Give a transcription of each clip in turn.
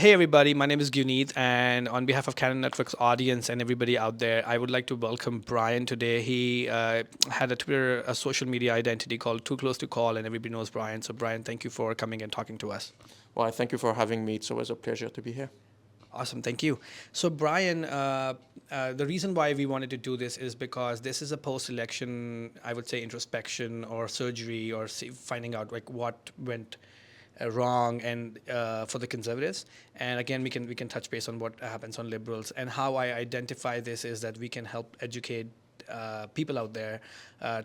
Hey everybody, my name is Guneet, and on behalf of Canam Network's audience and everybody out there, I would like to welcome Brian today. He had a social media identity called Too Close to Call, and everybody knows Brian. So, Brian, thank you for coming and talking to us. Well, thank you for having me. It's always a pleasure to be here. Awesome, thank you. So, Brian, the reason why we wanted to do this is because this is a post-election, I would say, introspection or surgery or finding out like what went wrong and for the conservatives. And again, we can touch base on what happens on liberals. And how I identify this is that we can help educate people out there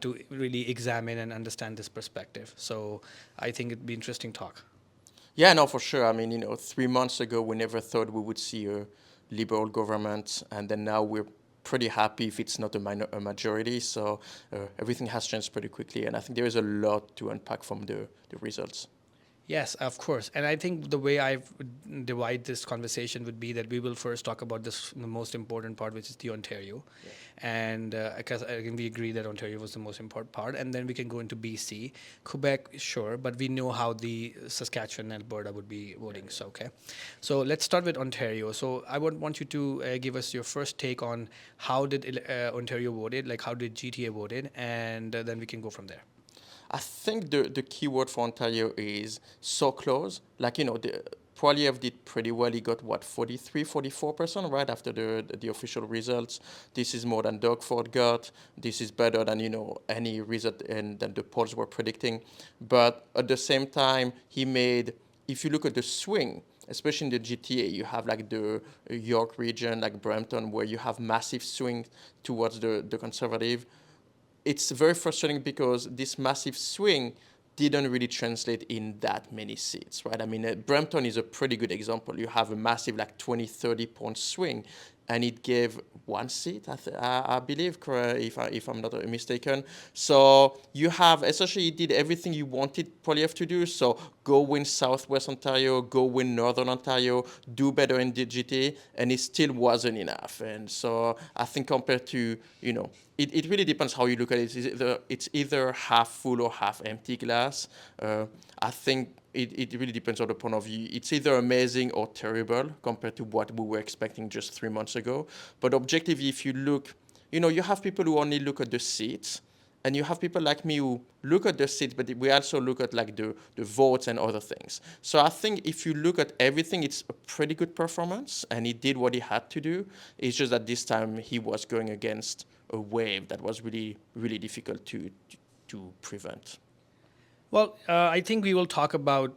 to really examine and understand this perspective. So I think it'd be interesting talk. Yeah, no, for sure. I mean, 3 months ago, we never thought we would see a liberal government, and then now we're pretty happy if it's not a majority. So everything has changed pretty quickly, and I think there is a lot to unpack from the results. Yes, of course. And I think the way I divide this conversation would be that we will first talk about the most important part, which is the Ontario. Yeah. And because we agree that Ontario was the most important part. And then we can go into BC. Quebec, sure, but we know how the Saskatchewan and Alberta would be voting. So, okay. So let's start with Ontario. So I would want you to give us your first take on how did Ontario voted, like how did GTA voted, and then we can go from there. I think the key word for Ontario is so close. Like, the Poilievre did pretty well. He got what, 43, 44%, right, after the official results. This is more than Doug Ford got. This is better than, any result than the polls were predicting. But at the same time, he made, if you look at the swing, especially in the GTA, you have like the York region, like Brampton, where you have massive swing towards the conservative. It's very frustrating because this massive swing didn't really translate in that many seats, right? I mean, Brampton is a pretty good example. You have a massive, like 20, 30-point swing, and it gave one seat, I believe, if I'm not mistaken. So you have, essentially, you did everything you wanted Poilievre to do. So go win Southwest Ontario, go win Northern Ontario, do better in the GTA, and it still wasn't enough. And so I think compared to, it really depends how you look at it. It's either half full or half empty glass. I think it really depends on the point of view. It's either amazing or terrible compared to what we were expecting just 3 months ago. But objectively, if you look, you have people who only look at the seats, and you have people like me who look at the seats, but we also look at like the votes and other things. So I think if you look at everything, it's a pretty good performance, and he did what he had to do. It's just that this time he was going against a wave that was really, really difficult to prevent. Well, I think we will talk about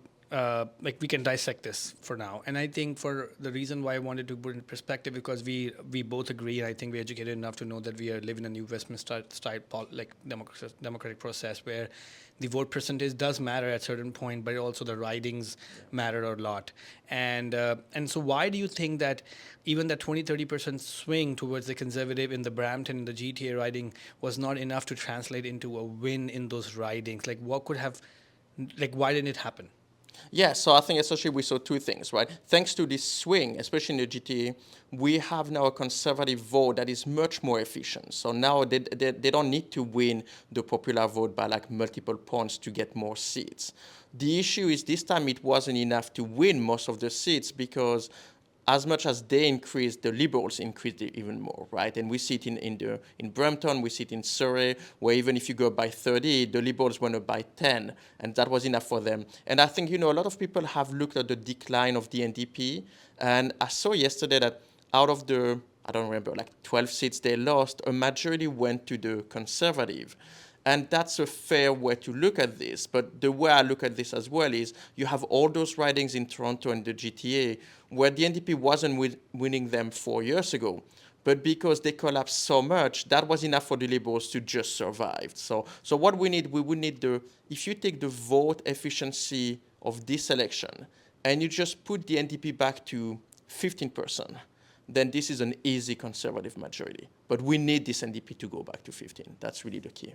like we can dissect this for now, and I think for the reason why I wanted to put in perspective because we both agree, and I think we're educated enough to know that we are living in a new Westminster style like democratic process where the vote percentage does matter at certain point, but also the ridings matter a lot. And so why do you think that even that 20-30% swing towards the conservative in the Brampton and the GTA riding was not enough to translate into a win in those ridings? Like what could have, like why didn't it happen? Yeah, so I think essentially we saw two things, right? Thanks to this swing, especially in the GTA, we have now a conservative vote that is much more efficient. So now they don't need to win the popular vote by like multiple points to get more seats. The issue is this time it wasn't enough to win most of the seats because as much as they increased, the Liberals increased it even more, right? And we see it in Brampton, we see it in Surrey, where even if you go by 30, the Liberals went up by 10, and that was enough for them. And I think, a lot of people have looked at the decline of the NDP, and I saw yesterday that out of the, I don't remember, like 12 seats they lost, a majority went to the Conservative. And that's a fair way to look at this. But the way I look at this as well is you have all those ridings in Toronto and the GTA where the NDP wasn't winning them 4 years ago. But because they collapsed so much, that was enough for the Liberals to just survive. So what we would need if you take the vote efficiency of this election and you just put the NDP back to 15%, then this is an easy conservative majority. But we need this NDP to go back to 15. That's really the key.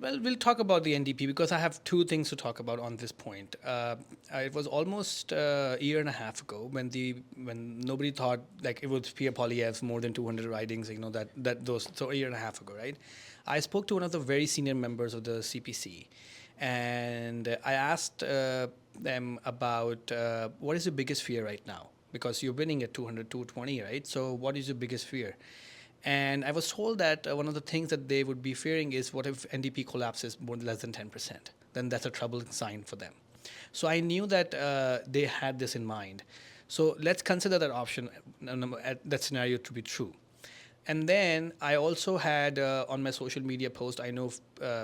Well, we'll talk about the NDP because I have two things to talk about on this point. It was almost a year and a half ago when nobody thought like it was Pierre Poilievre's more than 200 ridings. That those so a year and a half ago, right? I spoke to one of the very senior members of the CPC, and I asked them about what is your biggest fear right now? Because you're winning at 200, 220, right? So what is your biggest fear? And I was told that one of the things that they would be fearing is what if NDP collapses more less than 10%? Then that's a troubling sign for them. So I knew that they had this in mind. So let's consider that option, that scenario to be true. And then I also had on my social media post, I know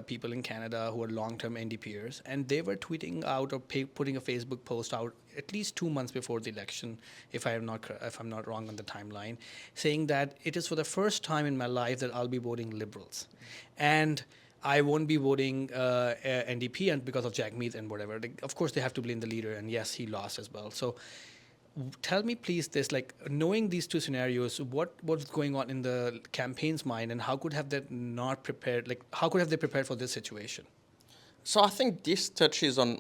people in Canada who are long-term NDPers, and they were tweeting out or putting a Facebook post out at least 2 months before the election, if I'm not wrong on the timeline, saying that it is for the first time in my life that I'll be voting Liberals, and I won't be voting NDP and because of Jagmeet and whatever. Of course, they have to blame the leader, and yes, he lost as well. So tell me please this, like, knowing these two scenarios, what's going on in the campaign's mind, and how could have they not prepared, like how could have they prepared for this situation? So I think this touches on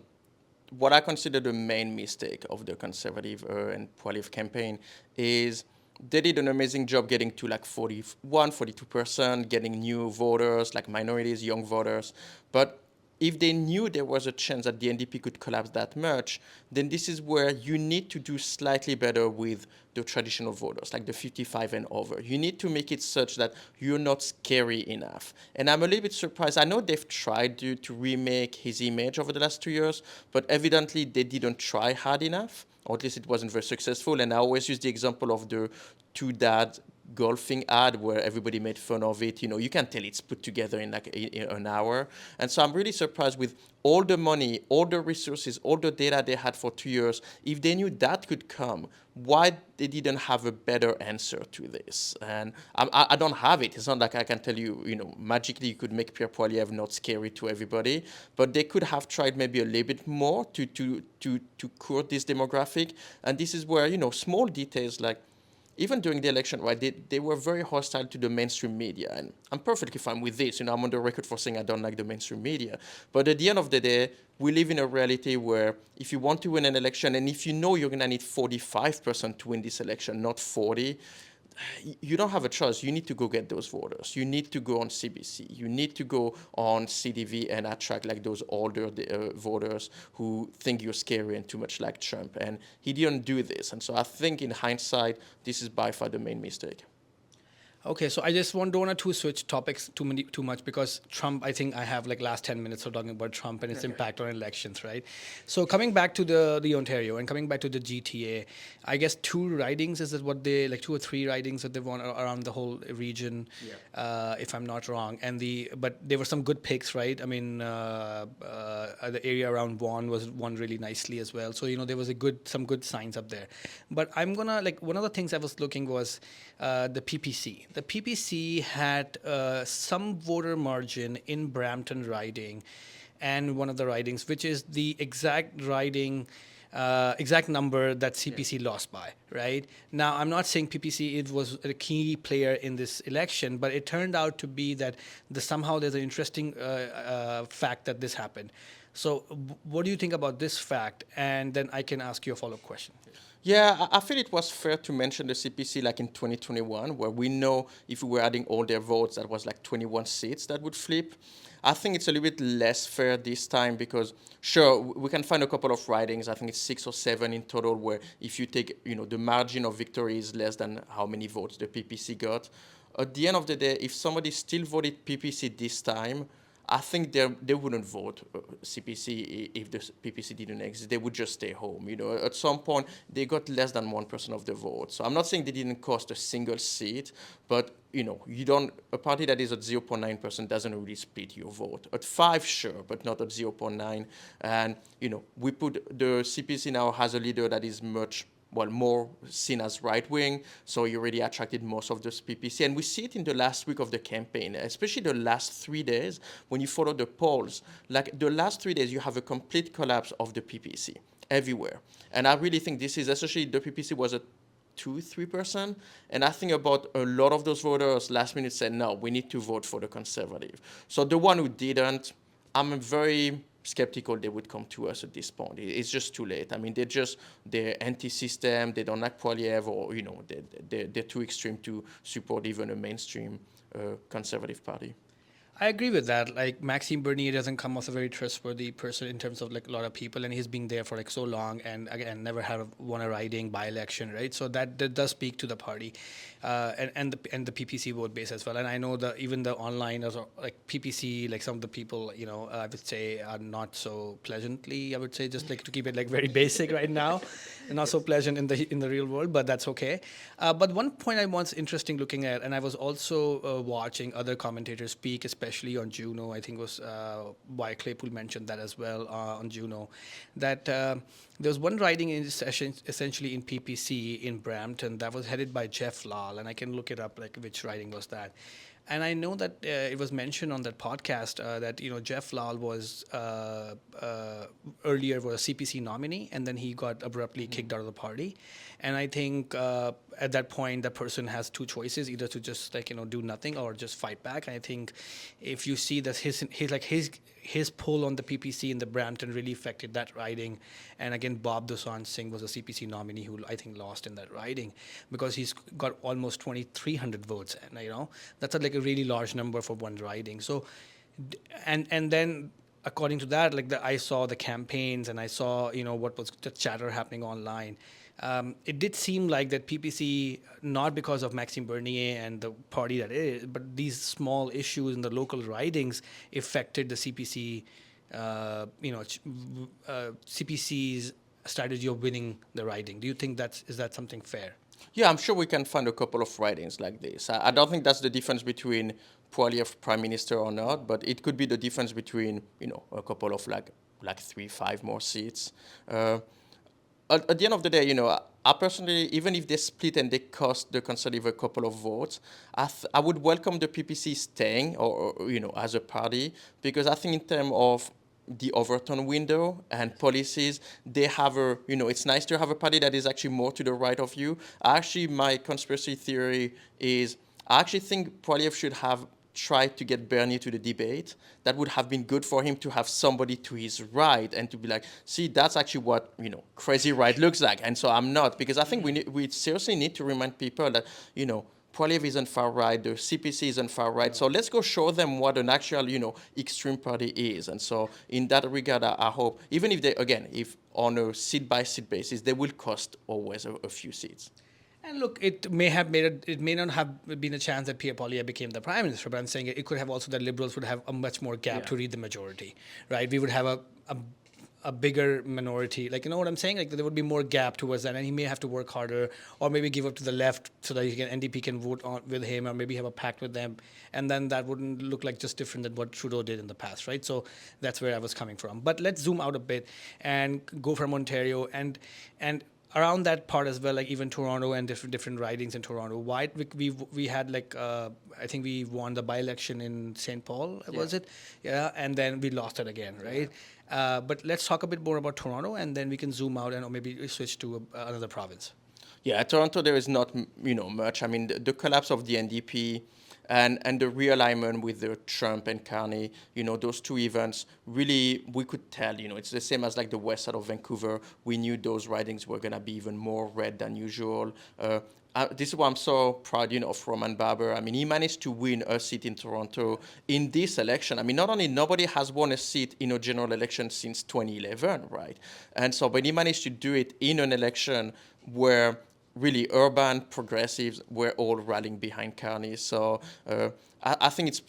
what I consider the main mistake of the Conservative and Poilievre campaign is they did an amazing job getting to like 41, 42%, getting new voters, like minorities, young voters. But if they knew there was a chance that the NDP could collapse that much, then this is where you need to do slightly better with the traditional voters, like the 55 and over. You need to make it such that you're not scary enough. And I'm a little bit surprised. I know they've tried to remake his image over the last 2 years, but evidently they didn't try hard enough, or at least it wasn't very successful. And I always use the example of the two dads golfing ad where everybody made fun of it. You can tell it's put together in like in an hour. And so I'm really surprised with all the money, all the resources, all the data they had for 2 years. If they knew that could come, why they didn't have a better answer to this? And I don't have it. It's not like I can tell you, magically you could make Pierre Poilievre not scary to everybody, but they could have tried maybe a little bit more to court this demographic. And this is where, small details like, even during the election, right, they were very hostile to the mainstream media. And I'm perfectly fine with this. I'm on the record for saying I don't like the mainstream media. But at the end of the day, we live in a reality where if you want to win an election, and if you know you're going to need 45% to win this election, not 40, you don't have a choice. You need to go get those voters. You need to go on CBC. You need to go on CDV and attract like those older voters who think you're scary and too much like Trump. And he didn't do this. And so I think in hindsight, this is by far the main mistake. Okay, so I just don't want to switch topics too much because Trump, I think I have like last 10 minutes of talking about Trump and its impact on elections, right? So coming back to the Ontario and coming back to the GTA, I guess 2 ridings, is it what they, like 2 or 3 ridings that they won around the whole region, if I'm not wrong. But there were some good picks, right? I mean, the area around Vaughan was won really nicely as well. So, there was some good signs up there. But I'm gonna, like, one of the things I was looking was the PPC. The PPC had some voter margin in Brampton riding and one of the ridings, which is the exact riding, exact number that CPC lost by, right? Now, I'm not saying PPC it was a key player in this election, but it turned out to be that somehow there's an interesting fact that this happened. So what do you think about this fact? And then I can ask you a follow-up question. Yeah, I feel it was fair to mention the CPC like in 2021, where we know if we were adding all their votes, that was like 21 seats that would flip. I think it's a little bit less fair this time because, sure, we can find a couple of ridings. I think it's 6 or 7 in total, where if you take, the margin of victory is less than how many votes the PPC got. At the end of the day, if somebody still voted PPC this time, I think they wouldn't vote CPC if the PPC didn't exist. They would just stay home. At some point they got less than 1% of the vote. So I'm not saying they didn't cost a single seat, but you don't. A party that is at 0.9% doesn't really split your vote. At 5, sure, but not at 0.9. And we put the CPC now has a leader that is much more seen as right-wing, so you already attracted most of those PPC. And we see it in the last week of the campaign, especially the last 3 days, when you follow the polls. Like, the last 3 days, you have a complete collapse of the PPC everywhere. And I really think this is, especially the PPC was at 2-3%. And I think about a lot of those voters last minute said, no, we need to vote for the Conservative. So the one who didn't, I'm very skeptical they would come to us at this point. It's just too late. I mean, they're anti-system, they don't like Poilievre, or, they're too extreme to support even a mainstream Conservative party. I agree with that. Like Maxime Bernier doesn't come off a very trustworthy person in terms of like a lot of people, and he's been there for like so long, and again never have won a riding by election, right? So that does speak to the party, and the PPC vote base as well. And I know even the online like PPC, like some of the people, I would say are not so pleasantly. I would say just like to keep it like very basic right now, and not so pleasant in the real world, but that's okay. But one point I was interesting looking at, and I was also watching other commentators speak, especially on Juno. I think it was why Claypool mentioned that as well on Juno, that there was one riding in session essentially in PPC in Brampton that was headed by Jeff Lal, and I can look it up like which riding was that. And I know that it was mentioned on that podcast that Jeff Lal was earlier was a CPC nominee, and then he got abruptly kicked out of the party. And I think at that point, the person has two choices: either to just do nothing or just fight back. And I think if you see that his pull on the PPC in the Brampton really affected that riding. And again, Bob Dusan Singh was a CPC nominee who I think lost in that riding because he's got almost 2,300 votes, and that's like a really large number for one riding. So, and then according to that, I saw the campaigns and I saw what was the chatter happening online. It did seem like that PPC, not because of Maxime Bernier and the party that it is, but these small issues in the local ridings affected the CPC, CPC's strategy of winning the riding. Do you think is that something fair? Yeah, I'm sure we can find a couple of writings like this. I don't think that's the difference between Poilievre prime minister or not, but it could be the difference between a couple of like 3-5 more seats. At the end of the day, I personally, even if they split and they cost the Conservative a couple of votes, I would welcome the PPC staying or as a party, because I think in terms of the Overton window and policies, they have it's nice to have a party that is actually more to the right of you. Actually, my conspiracy theory is I actually think Poilievre should have tried to get Bernier to the debate. That would have been good for him to have somebody to his right and to be like, see, that's actually what crazy right looks like. And so I'm not, because I think we seriously need to remind people that Poilievre isn't far right, the CPC isn't far right. So let's go show them what an actual extreme party is. And so in that regard, I hope, even if if on a seat by seat basis, they will cost always a few seats. And look, it may not have been a chance that Pierre Poilievre became the prime minister, but I'm saying it could have also that Liberals would have a much more gap to read the majority, right? We would have a bigger minority, you know what I'm saying? There would be more gap towards that, and he may have to work harder, or maybe give up to the left so that NDP can vote with him, or maybe have a pact with them, and then that wouldn't look like just different than what Trudeau did in the past, right? So that's where I was coming from. But let's zoom out a bit and go from Ontario and around that part as well, even Toronto and different ridings in Toronto. Why we had I think we won the by-election in St. Paul, was it? Yeah, and then we lost it again, right? But let's talk a bit more about Toronto, and then we can zoom out and maybe switch to another province. Yeah, Toronto, there is not much. I mean, the collapse of the NDP and the realignment with the Trump and Carney, those two events, really, we could tell, it's the same as the west side of Vancouver. We knew those ridings were going to be even more red than usual. This is why I'm so proud, of Roman Barber. I mean, he managed to win a seat in Toronto in this election. I mean, not only nobody has won a seat in a general election since 2011, right? And so, but he managed to do it in an election where really urban progressives were all rallying behind Carney. So I think it's a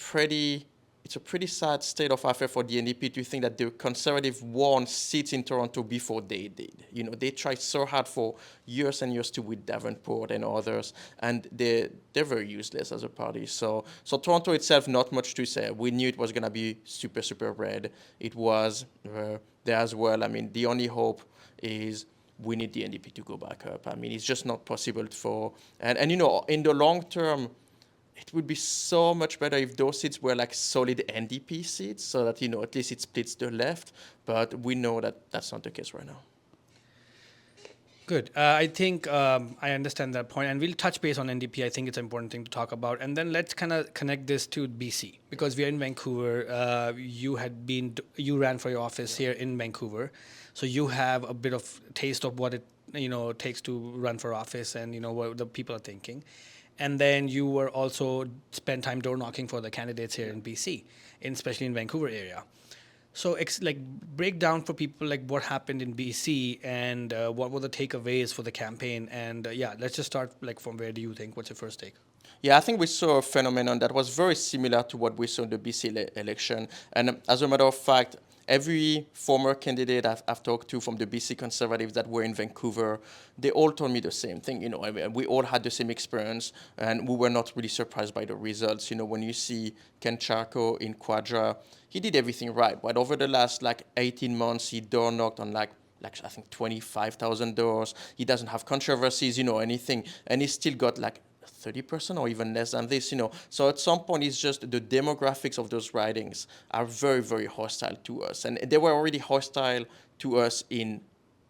pretty sad state of affairs for the NDP to think that the Conservative won seats in Toronto before they did. They tried so hard for years and years to win Davenport and others, and they're very useless as a party. So Toronto itself, not much to say. We knew it was going to be super, super red. It was there as well. I mean, the only hope is we need the NDP to go back up. I mean, it's just not possible and in the long term, it would be so much better if those seats were solid NDP seats, so that, at least it splits the left. But we know that that's not the case right now. Good. I think I understand that point, and we'll touch base on NDP. I think it's an important thing to talk about, and then let's kind of connect this to BC, because we are in Vancouver. You ran for your office here in Vancouver, so you have a bit of taste of what it takes to run for office, and what the people are thinking. And then you were also spent time door knocking for the candidates here in BC, especially in Vancouver area. So, break down for people like what happened in BC and what were the takeaways for the campaign. And yeah, let's just start like from where do you think? What's your first take? Yeah, I think we saw a phenomenon that was very similar to what we saw in the BC election. And as a matter of fact, every former candidate I've talked to from the BC Conservatives that were in Vancouver, they all told me the same thing. You know, I mean, we all had the same experience, and we were not really surprised by the results. You know, when you see Ken Charco in Quadra, he did everything right. But over the last 18 months, he door knocked on I think 25,000 doors. He doesn't have controversies, anything, and he still got 30% or even less than this, So at some point, it's just the demographics of those ridings are very, very hostile to us. And they were already hostile to us in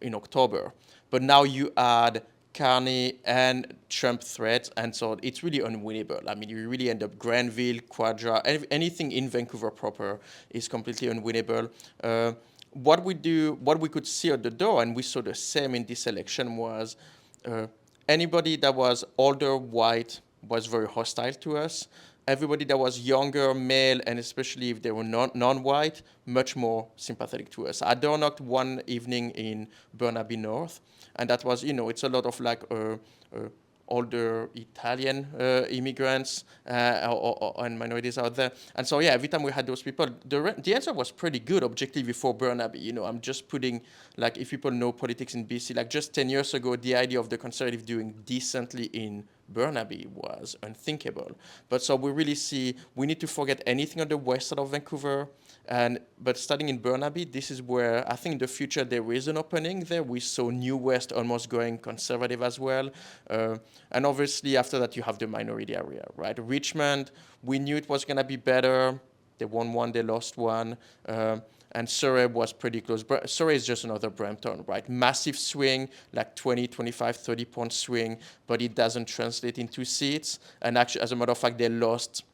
October. But now you add Carney and Trump threats, and so it's really unwinnable. I mean, you really end up Granville, Quadra, anything in Vancouver proper is completely unwinnable. What we could see at the door, and we saw the same in this election, was anybody that was older, white, was very hostile to us. Everybody that was younger, male, and especially if they were non-white, much more sympathetic to us. I door knocked one evening in Burnaby North, and that was, it's a lot of older Italian immigrants and minorities out there. And so, yeah, every time we had those people, the answer was pretty good objectively for Burnaby. I'm just putting, if people know politics in BC, just 10 years ago, the idea of the Conservative doing decently in Burnaby was unthinkable. But so we really see, we need to forget anything on the west side of Vancouver. But starting in Burnaby, this is where I think in the future there is an opening there. We saw New West almost going conservative as well. And obviously after that you have the minority area, right? Richmond, we knew it was going to be better. They won one, they lost one. And Surrey was pretty close. Surrey is just another Brampton, right? Massive swing, 20, 25, 30-point swing, but it doesn't translate into seats. And actually, as a matter of fact, they lost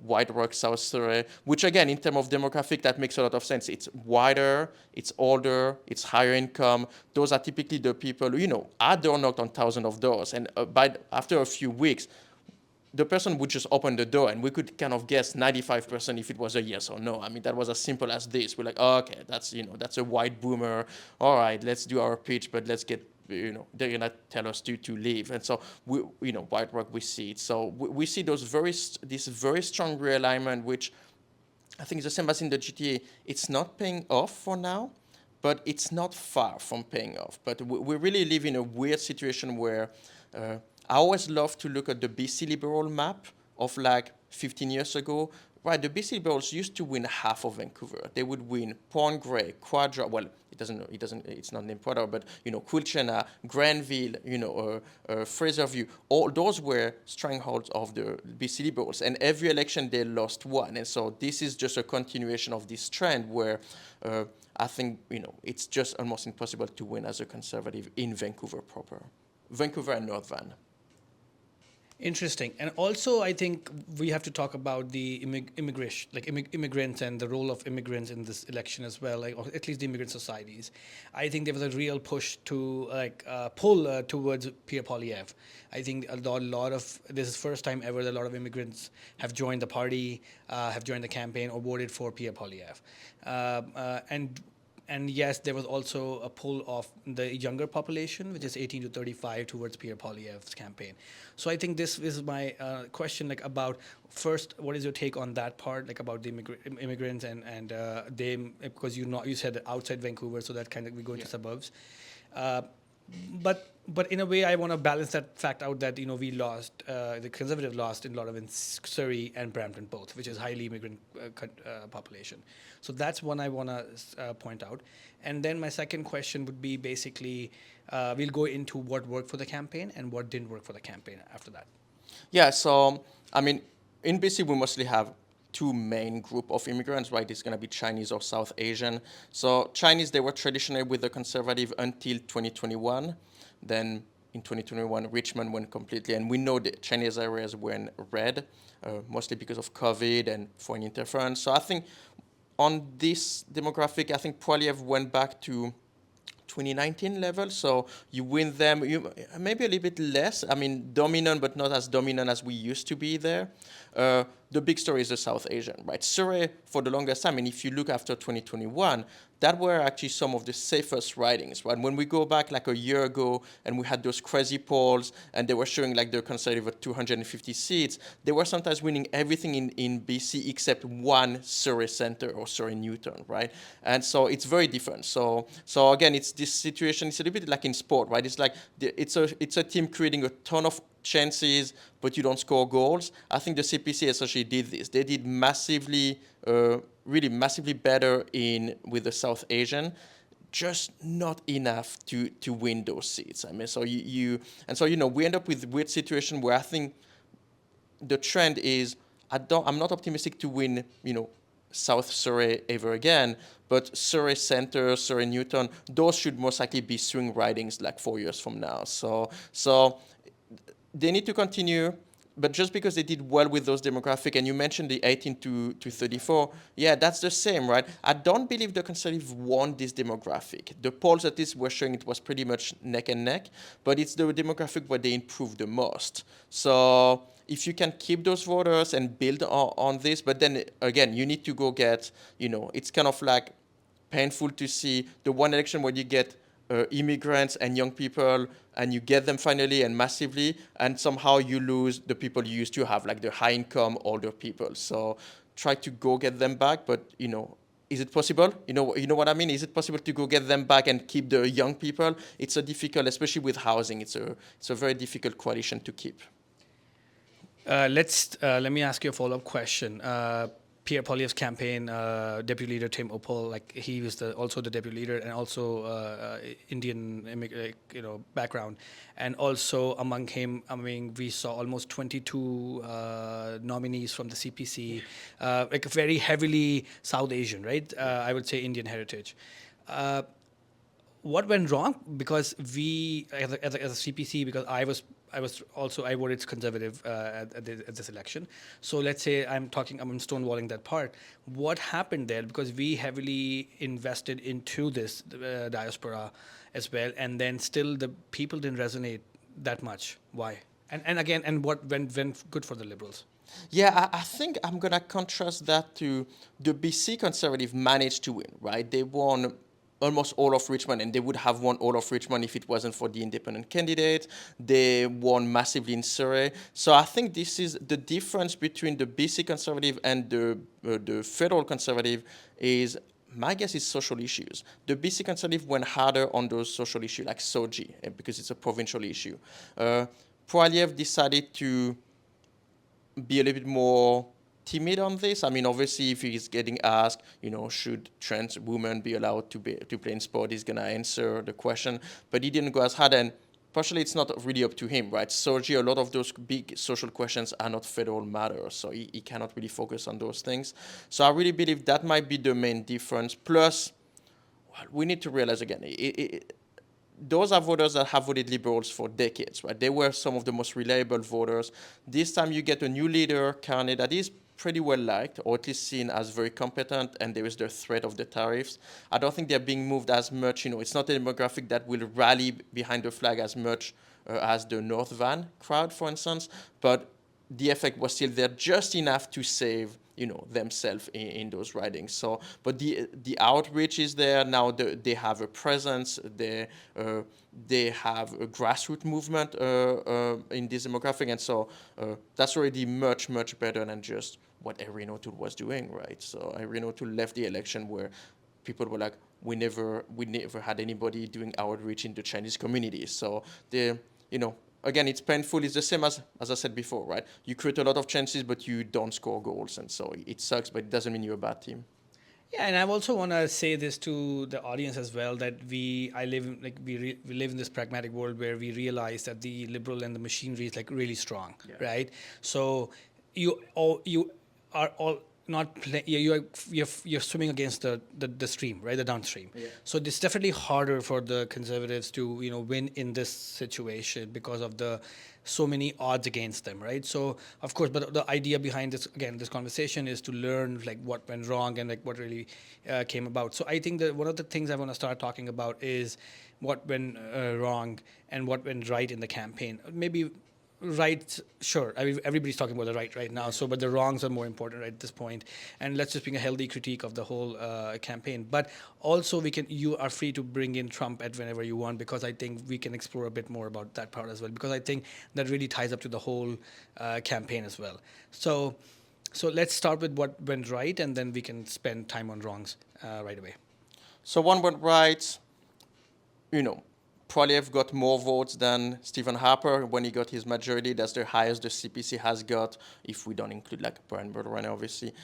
White Rock, South Surrey, which again, in terms of demographic, that makes a lot of sense. It's wider, it's older, it's higher income. Those are typically the people, I door knocked on thousands of doors. And after a few weeks, the person would just open the door and we could kind of guess 95% if it was a yes or no. I mean, that was as simple as this. We're like, oh, okay, that's a white boomer. All right, let's do our pitch, but let's get, they're going to tell us to leave. And so, White Rock, we see it. So we see this very strong realignment, which I think is the same as in the GTA. It's not paying off for now, but it's not far from paying off. But we really live in a weird situation where I always love to look at the BC Liberal map of 15 years ago. Right, the BC Liberals used to win half of Vancouver. They would win Port Grey, Quadra. Well, it's not named Quadra, but Quilchena, Granville, Fraserview. All those were strongholds of the BC Liberals, and every election they lost one. And so this is just a continuation of this trend where I think it's just almost impossible to win as a Conservative in Vancouver proper, Vancouver and North Van. Interesting. And also, I think we have to talk about the immigrants and the role of immigrants in this election as well, or at least the immigrant societies. I think there was a real push to pull towards Pierre Poilievre. I think this is the first time ever that a lot of immigrants have joined the party, have joined the campaign, or voted for Pierre Poilievre. And yes, there was also a pull of the younger population, which is 18 to 35, towards Pierre Poilievre's campaign. So I think this is my question, about first, what is your take on that part, about the immigrants and them, because you said outside Vancouver, so that kind of we go into suburbs. But in a way, I want to balance that fact out that we lost, the Conservative lost in a lot of in Surrey and Brampton both, which is highly immigrant population. So that's one I want to point out. And then my second question would be basically, we'll go into what worked for the campaign and what didn't work for the campaign after that. Yeah, so I mean, in BC we mostly have two main group of immigrants, right? It's going to be Chinese or South Asian. So Chinese, they were traditionally with the Conservative until 2021. Then in 2021, Richmond went completely, and we know the Chinese areas went red, mostly because of COVID and foreign interference. So I think on this demographic, I think Poilievre went back to 2019 level. So you win them, you maybe a little bit less. I mean, dominant, but not as dominant as we used to be there. The big story is the South Asian, right? Surrey, for the longest time, and if you look after 2021, that were actually some of the safest ridings, right? When we go back like a year ago and we had those crazy polls and they were showing like the Conservative at 250 seats, they were sometimes winning everything in BC except one Surrey Centre or Surrey Newton, right? And so it's very different. So again, it's this situation, it's a little bit like in sport, right? It's like it's a team creating a ton of chances, but you don't score goals. I think the CPC essentially did this. They did massively, really massively better with the South Asian, just not enough to win those seats. I mean, so we end up with a weird situation where I think the trend is I'm not optimistic to win, South Surrey ever again, but Surrey Centre, Surrey Newton, those should most likely be swing ridings like 4 years from now. So they need to continue, but just because they did well with those demographic, and you mentioned the 18 to 34, yeah, that's the same, right? I don't believe the Conservatives won this demographic. The polls at least were showing it was pretty much neck and neck, but it's the demographic where they improved the most. So if you can keep those voters and build on this, but then again, you need to go get, it's kind of like painful to see the one election where you get immigrants and young people, and you get them finally and massively, and somehow you lose the people you used to have, like the high-income older people. So try to go get them back, but is it possible? You know what I mean? Is it possible to go get them back and keep the young people? It's a difficult, especially with housing. It's a very difficult coalition to keep. Let me ask you a follow-up question. Pierre Poilievre's campaign, Deputy Leader Tim Opal, he was also the Deputy Leader and also Indian background, and also among him, we saw almost 22 nominees from the CPC, very heavily South Asian, right? I would say Indian heritage. What went wrong? Because we, as a CPC, because I voted Conservative at this election. So let's say I'm stonewalling that part. What happened there? Because we heavily invested into this diaspora as well, and then still the people didn't resonate that much. Why? And what went good for the Liberals? Yeah, I think I'm gonna contrast that to the BC Conservative managed to win, right? They won almost all of Richmond, and they would have won all of Richmond if it wasn't for the independent candidate. They won massively in Surrey. So I think this is the difference between the BC Conservative and the federal Conservative is, my guess is social issues. The BC Conservative went harder on those social issues like SOGI, because it's a provincial issue. Poilievre decided to be a little bit more timid on this. I mean, obviously, if he's getting asked, should trans women be allowed to play in sport, he's gonna answer the question. But he didn't go as hard, and partially it's not really up to him, right? SOGI, a lot of those big social questions are not federal matters, so he cannot really focus on those things. So I really believe that might be the main difference. Plus, we need to realize again, those are voters that have voted Liberals for decades, right? They were some of the most reliable voters. This time you get a new leader, Carney, that is pretty well liked, or at least seen as very competent, and there is the threat of the tariffs. I don't think they're being moved as much. It's not a demographic that will rally behind the flag as much as the North Van crowd, for instance, but the effect was still there just enough to save themselves in those ridings. So, but the outreach is there now. They have a presence. They have a grassroots movement in this demographic, and so that's already much better than just what Erin O'Toole was doing, right? So Erin O'Toole left the election where people were like, we never had anybody doing outreach in the Chinese community. So again, it's painful. It's the same as I said before, right? You create a lot of chances, but you don't score goals, and so it sucks. But it doesn't mean you're a bad team. Yeah, and I also want to say this to the audience as well, that we live in this pragmatic world where we realize that the Liberal and the machinery is really strong, right? So you are all not play, you're swimming against the stream, right, the downstream. Yeah. So it's definitely harder for the Conservatives to win in this situation because of the so many odds against them, right? So of course, but the idea behind this conversation is to learn like what went wrong and like what really came about. So I think that one of the things I want to start talking about is what went wrong and what went right in the campaign. Maybe right, sure. I mean, everybody's talking about the right now. So, but the wrongs are more important right at this point. And let's just bring a healthy critique of the whole campaign. But also, you are free to bring in Trump at whenever you want, because I think we can explore a bit more about that part as well, because I think that really ties up to the whole campaign as well. So let's start with what went right, and then we can spend time on wrongs right away. So one went right, Poilievre got more votes than Stephen Harper when he got his majority. That's the highest the CPC has got, if we don't include like Brian Breguet, obviously.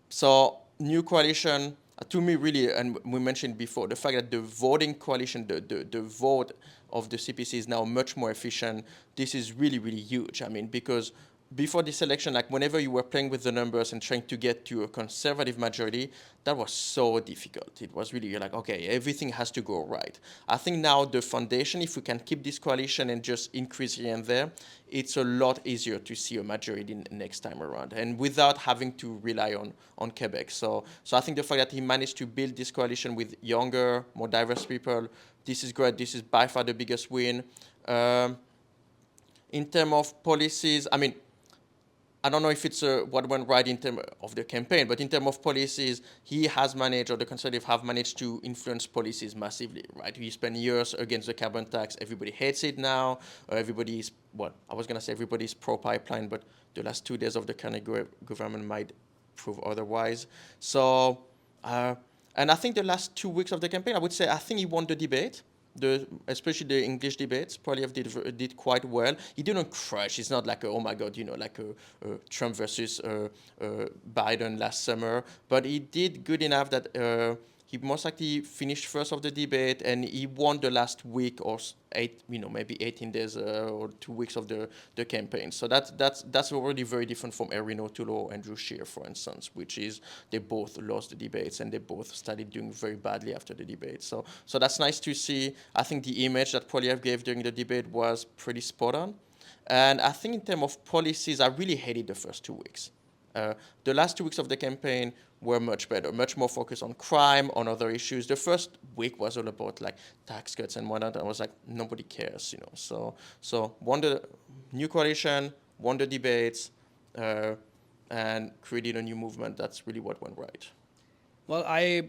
So new coalition, to me really, and we mentioned before, the fact that the voting coalition, the vote of the CPC is now much more efficient. This is really, really huge. I mean, because before this election, like whenever you were playing with the numbers and trying to get to a conservative majority, that was so difficult. It was really, you're like, okay, everything has to go right. I think now the foundation, if we can keep this coalition and just increase here and there, it's a lot easier to see a majority next time around, and without having to rely on Quebec. So I think the fact that he managed to build this coalition with younger, more diverse people, this is great. This is by far the biggest win. In terms of policies, I mean, I don't know if it's what went right in terms of the campaign, but in terms of policies, he has managed, or the Conservatives have managed to influence policies massively, right? He spent years against the carbon tax. Everybody hates it now. Everybody's pro-pipeline, but the last 2 days of the Carney government might prove otherwise. So, and I think the last 2 weeks of the campaign, I think he won the debate. Especially the English debates, Poilievre did quite well. He didn't crush. It's not like oh my God, like a Trump versus Biden last summer. But he did good enough that he most likely finished first of the debate, and he won the last week or maybe 18 days or 2 weeks of the campaign. So that's already very different from Erin O'Toole and Andrew Scheer, for instance, which is they both lost the debates and they both started doing very badly after the debate. So that's nice to see. I think the image that Poilievre gave during the debate was pretty spot on. And I think in terms of policies, I really hated the first 2 weeks. The last 2 weeks of the campaign were much better, much more focused on crime, on other issues. The first week was all about like tax cuts and whatnot. I was like, nobody cares, So won the new coalition, won the debates, and created a new movement. That's really what went right. Well, I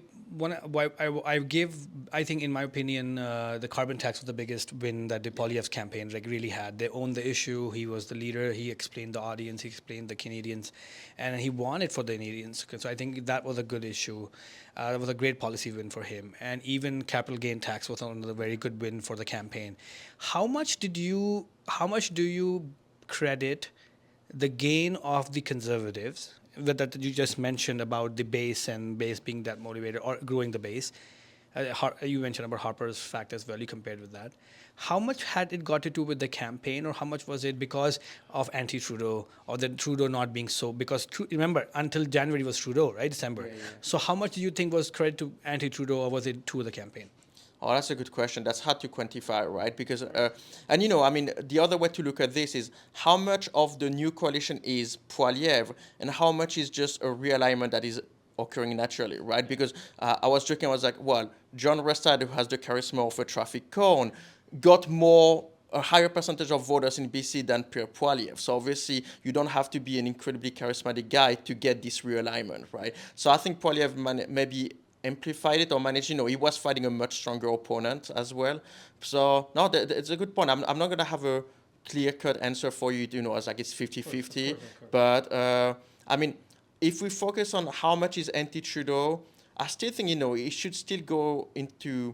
think, in my opinion, the carbon tax was the biggest win that the Poilievre's campaign really had. They owned the issue. He was the leader. He explained the audience. He explained the Canadians, and he won it for the Canadians. So I think that was a good issue. That was a great policy win for him. And even capital gain tax was another very good win for the campaign. How much do you credit the gain of the Conservatives that you just mentioned about the base and base being that motivated or growing the base? You mentioned about Harper's fact as well. You compared with that. How much had it got to do with the campaign, or how much was it because of anti-Trudeau, or the Trudeau not being so? Because remember, until January was Trudeau, right? December. Yeah. So how much do you think was credit to anti-Trudeau, or was it to the campaign? Oh, that's a good question. That's hard to quantify, right? Because, the other way to look at this is how much of the new coalition is Poilievre and how much is just a realignment that is occurring naturally, right? Because I was joking, I was like, well, John Restad, who has the charisma of a traffic cone, got a higher percentage of voters in BC than Pierre Poilievre. So obviously, you don't have to be an incredibly charismatic guy to get this realignment, right? So I think Poilievre maybe amplified it or managed, he was fighting a much stronger opponent as well. So, no, it's a good point. I'm not going to have a clear-cut answer for you, as like it's 50-50. But, if we focus on how much is anti-Trudeau, I still think, it should still go into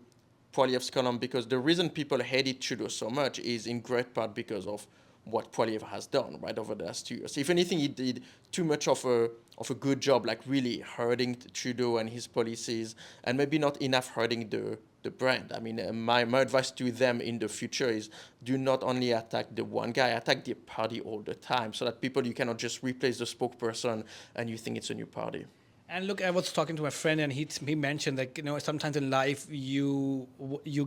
Poilievre's column, because the reason people hated Trudeau so much is in great part because of what Poilievre has done, right, over the last 2 years. If anything, he did too much of a good job, like really hurting Trudeau and his policies, and maybe not enough hurting the brand. I mean, my advice to them in the future is do not only attack the one guy, attack the party all the time, so that you cannot just replace the spokesperson and you think it's a new party. And look, I was talking to my friend, and he mentioned that sometimes in life you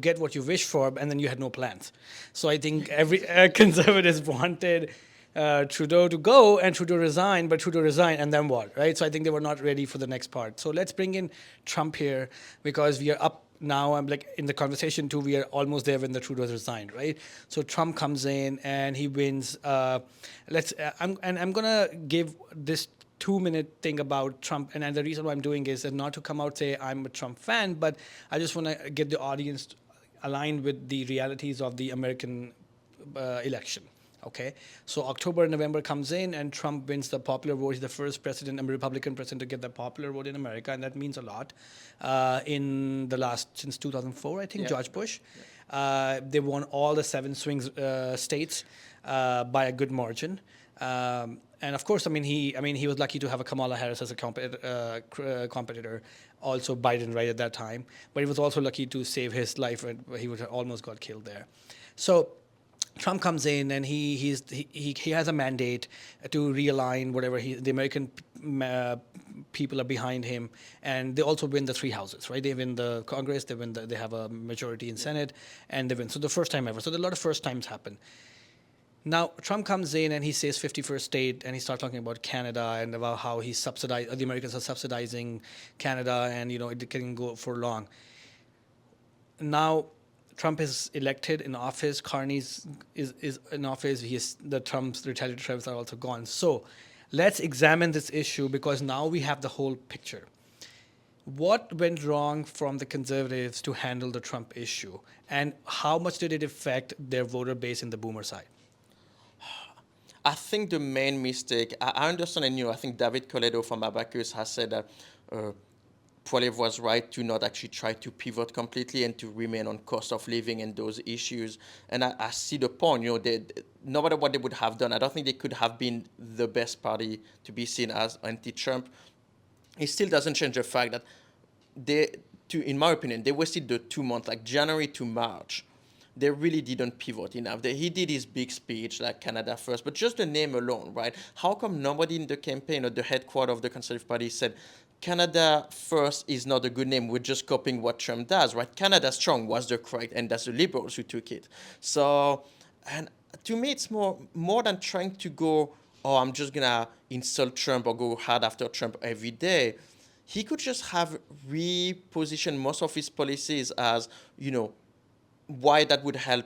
get what you wish for, and then you had no plans. So I think every conservatives wanted Trudeau to go, and Trudeau resigned, but Trudeau resigned, and then what, right? So I think they were not ready for the next part. So let's bring in Trump here, because we are up now. I'm like in the conversation too. We are almost there when the Trudeau resigned, right? So Trump comes in and he wins. I'm gonna give this 2-minute thing about Trump, and the reason why I'm doing is not to come out say I'm a Trump fan, but I just want to get the audience aligned with the realities of the American election. Okay, so October, November comes in, and Trump wins the popular vote. He's the first president, a Republican president, to get the popular vote in America, and that means a lot. Since 2004, I think, George Bush, they won all the 7 swing states by a good margin. And of course, he was lucky to have a Kamala Harris as a competitor, also Biden right at that time. But he was also lucky to save his life, and he would have almost got killed there. So Trump comes in, and he has a mandate to realign whatever the American people are behind him, and they also win the 3 houses, right? They win the Congress, they have a majority in Senate, and they win. So the first time ever. So a lot of first times happen. Now, Trump comes in and he says 51st state, and he starts talking about Canada and about how the Americans are subsidizing Canada, and, it can go for long. Now, Trump is elected in office. Carney is in office. The Trump's retaliatory tariffs are also gone. So let's examine this issue, because now we have the whole picture. What went wrong from the Conservatives to handle the Trump issue, and how much did it affect their voter base in the boomer side? I think the main mistake, I understand, and I think David Coledo from Abacus has said that Poilievre was right to not actually try to pivot completely and to remain on cost of living and those issues. And I see the point, no matter what they would have done, I don't think they could have been the best party to be seen as anti-Trump. It still doesn't change the fact that in my opinion, they wasted the 2 months, like January to March. They really didn't pivot enough. He did his big speech, like Canada first, but just the name alone, right? How come nobody in the campaign or the headquarters of the Conservative Party said, Canada first is not a good name, we're just copying what Trump does, right? Canada strong was the correct, and that's the Liberals who took it. So, and to me, it's more than trying to go, I'm just going to insult Trump or go hard after Trump every day. He could just have repositioned most of his policies as, why that would help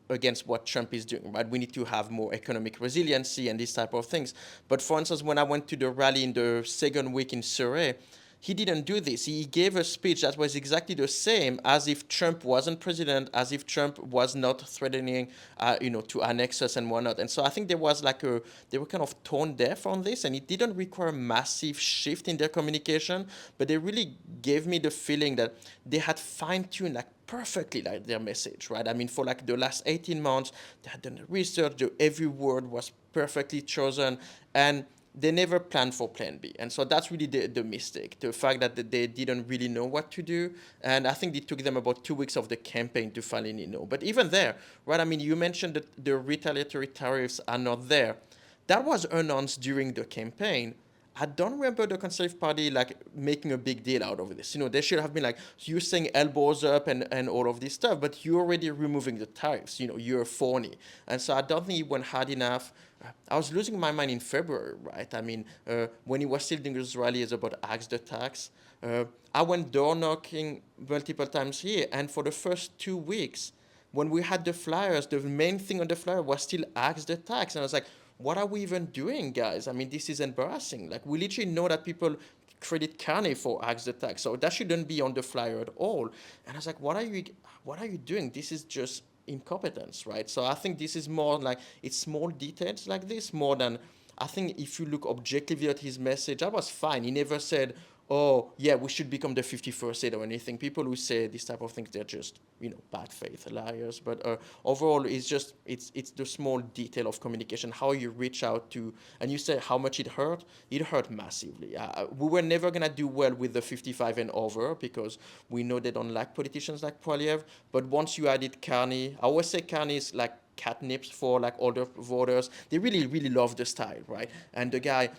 against what Trump is doing, right? We need to have more economic resiliency and these type of things. But for instance, when I went to the rally in the second week in Surrey, he didn't do this. He gave a speech that was exactly the same, as if Trump wasn't president, as if Trump was not threatening, to annex us and whatnot. And so I think there was they were kind of tone deaf on this, and it didn't require a massive shift in their communication, but they really gave me the feeling that they had fine-tuned perfectly their message, right? I mean, for the last 18 months, they had done the research, every word was perfectly chosen, and they never planned for plan B. And so that's really the mistake, the fact that they didn't really know what to do. And I think it took them about 2 weeks of the campaign to finally know. But even there, right, I mean, you mentioned that the retaliatory tariffs are not there. That was announced during the campaign. I don't remember the Conservative Party making a big deal out of this. They should have been you're saying elbows up and all of this stuff, but you're already removing the tariffs. You're phony. And so I don't think it went hard enough. I was losing my mind in February, right? I mean, when he was still doing his rallies about axe the tax, I went door knocking multiple times here, and for the first 2 weeks, when we had the flyers, the main thing on the flyer was still axe the tax. And I was like, what are we even doing, guys? I mean, this is embarrassing. We literally know that people credit Carney for axe the tax, so that shouldn't be on the flyer at all. And I was like, what are you doing? This is just incompetence, right? So I think this is more it's small details like this more than, I think if you look objectively at his message, that was fine. He never said, oh yeah, we should become the 51st state or anything. People who say this type of things, they're just bad faith liars. But overall, it's the small detail of communication, how you reach out to, and you say how much it hurt. It hurt massively. We were never gonna do well with the 55 and over because we know they don't like politicians like Poilievre. But once you added Carney, I always say Carney is like catnips for like older voters. They really really love the style, right? And the guy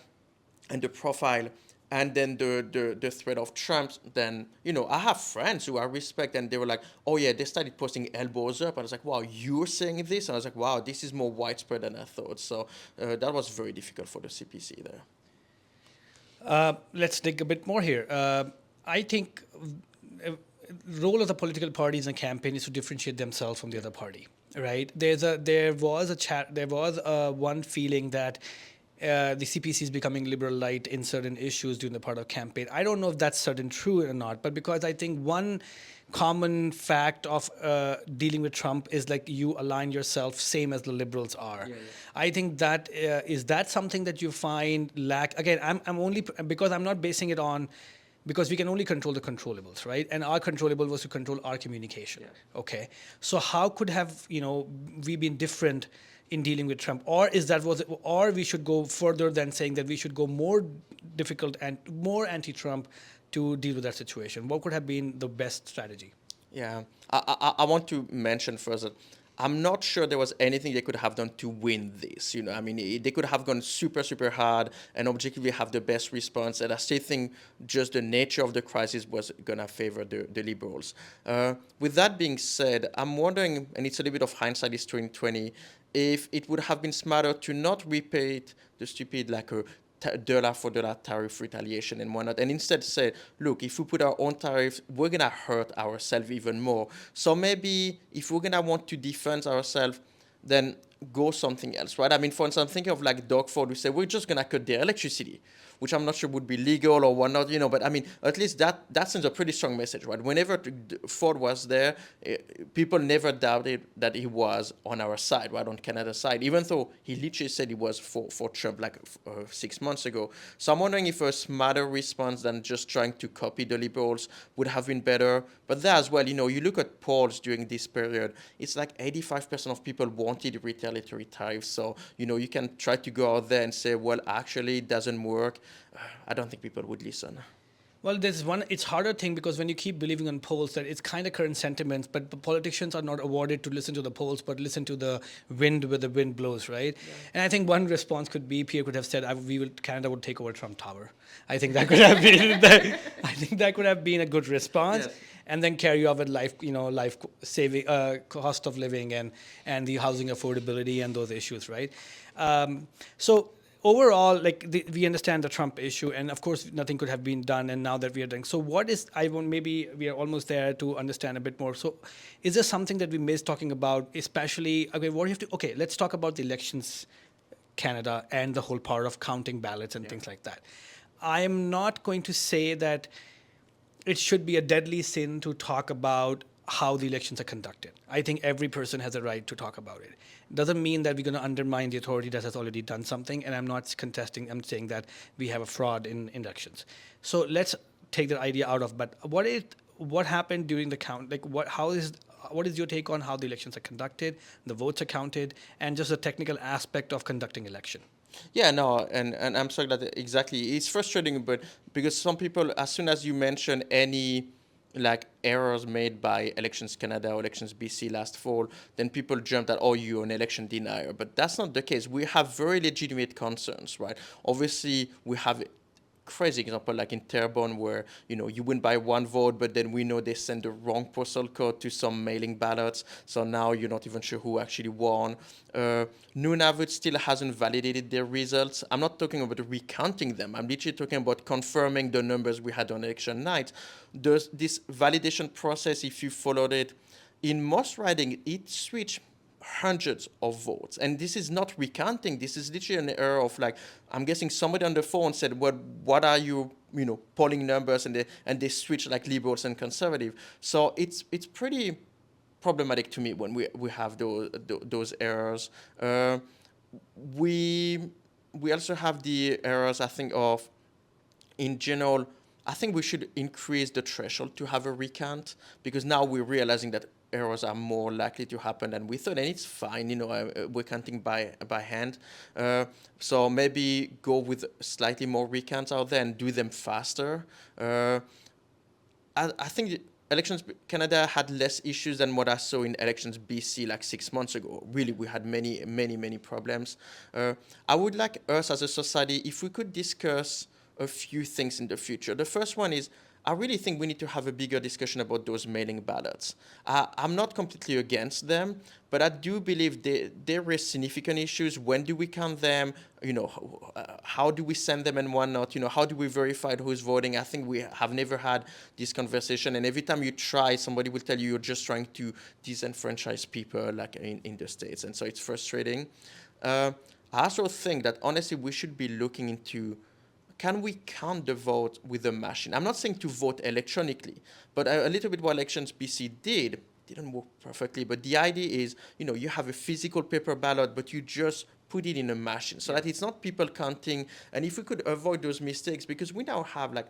and the profile, and then the threat of Trump. Then I have friends who I respect, and they were like, oh yeah, they started posting elbows up. I was like, wow, you're saying this? And I was like, wow, this is more widespread than I thought. So that was very difficult for the CPC there. Let's dig a bit more here. I think role of the political parties in a campaign is to differentiate themselves from the other party, right? There was one feeling that the CPC is becoming liberal light in certain issues during the part of campaign. I don't know if that's certain true or not, but because I think one common fact of dealing with Trump is like you align yourself same as the liberals are. Yeah. I think that is that something that you find lack. Again, I'm only because I'm not basing it on. Because we can only control the controllables, right? And our controllable was to control our communication. Yeah. Okay. So how could have we been different in dealing with Trump, or or we should go further than saying that we should go more difficult and more anti-Trump to deal with that situation? What could have been the best strategy? Yeah, I want to mention first that I'm not sure there was anything they could have done to win this. I mean, they could have gone super, super hard and objectively have the best response. And I still think just the nature of the crisis was going to favor the Liberals. With that being said, I'm wondering, and it's a little bit of hindsight, it's 2020, if it would have been smarter to not repeat the stupid, like a dollar for dollar tariff retaliation and whatnot, and instead say, look, if we put our own tariffs, we're gonna hurt ourselves even more. So maybe if we're gonna want to defend ourselves, then go something else, right? I mean, for instance, I'm thinking of like Doug Ford, who said we're just gonna cut their electricity, which I'm not sure would be legal or whatnot, but I mean, at least that sends a pretty strong message, right? Whenever Ford was there, people never doubted that he was on our side, right, on Canada's side, even though he literally said he was for Trump like 6 months ago. So I'm wondering if a smarter response than just trying to copy the Liberals would have been better. But there as well, you look at polls during this period, it's like 85% of people wanted retaliatory tariffs. So, you can try to go out there and say, well, actually, it doesn't work. I don't think people would listen. Well, it's harder thing because when you keep believing on polls, that it's kind of current sentiments, but the politicians are not awarded to listen to the polls, but listen to the wind where the wind blows, right? Yeah. And I think one response could be, Pierre could have said, Canada would take over Trump Tower. I think that could have been, I think that could have been a good response. Yes. And then carry on with life saving, cost of living and the housing affordability and those issues, right? So overall, we understand the Trump issue, and of course, nothing could have been done. And now that we are doing, so maybe we are almost there to understand a bit more. So, is there something that we missed talking about, especially? Okay, let's talk about the elections, Canada, and the whole part of counting ballots and things like that. I am not going to say that it should be a deadly sin to talk about how the elections are conducted. I think every person has a right to talk about it. Doesn't mean that we're going to undermine the authority that has already done something, and I'm not contesting, I'm saying that we have a fraud in elections. So let's take that idea out of, but what happened during the count? What is your take on how the elections are conducted, the votes are counted, and just the technical aspect of conducting election? Yeah, no, and I'm sorry that exactly. It's frustrating, but because some people, as soon as you mention any errors made by Elections Canada or Elections BC last fall, then people jump that, oh, you're an election denier. But that's not the case. We have very legitimate concerns, right? Obviously, we have crazy example like in Terrebonne where you win by one vote, but then we know they send the wrong postal code to some mailing ballots, so now you're not even sure who actually won. Nunavut still hasn't validated their results. I'm not talking about recounting them. I'm literally talking about confirming the numbers we had on election night. This validation process, if you followed it, in most riding, it switched hundreds of votes. And this is not recounting. This is literally an error of I'm guessing somebody on the phone said, well, what are you, polling numbers? And they switch liberals and conservative. So it's pretty problematic to me when we have those errors. We also have the errors, I think, of, in general, I think we should increase the threshold to have a recount, because now we're realizing that errors are more likely to happen than we thought, and it's fine, we're counting by hand. So maybe go with slightly more recounts out there and do them faster. I think elections Canada had less issues than what I saw in elections BC like 6 months ago. Really, we had many problems. I would like us as a society, if we could discuss a few things in the future. The first one is, I really think we need to have a bigger discussion about those mailing ballots. I'm not completely against them, but I do believe they raise significant issues. When do we count them? How do we send them and whatnot? How do we verify who's voting? I think we have never had this conversation. And every time you try, somebody will tell you you're just trying to disenfranchise people, like in the States. And so it's frustrating. I also think that, honestly, we should be looking into, can we count the vote with a machine? I'm not saying to vote electronically, but a little bit what elections BC didn't work perfectly. But the idea is, you have a physical paper ballot, but you just put it in a machine so that it's not people counting. And if we could avoid those mistakes, because we now have like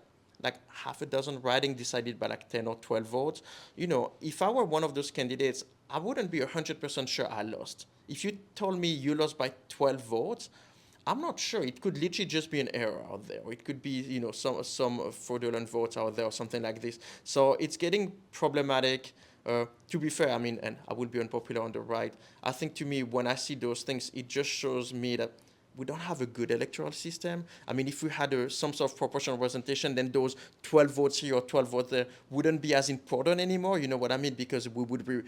half a dozen ridings decided by like 10 or 12 votes. If I were one of those candidates, I wouldn't be 100% sure I lost. If you told me you lost by 12 votes, I'm not sure. It could literally just be an error out there. It could be, some fraudulent votes out there or something like this. So it's getting problematic. To be fair, and I would be unpopular on the right. I think, to me, when I see those things, it just shows me that we don't have a good electoral system. If we had some sort of proportional representation, then those 12 votes here or 12 votes there wouldn't be as important anymore. You know what I mean? Because we would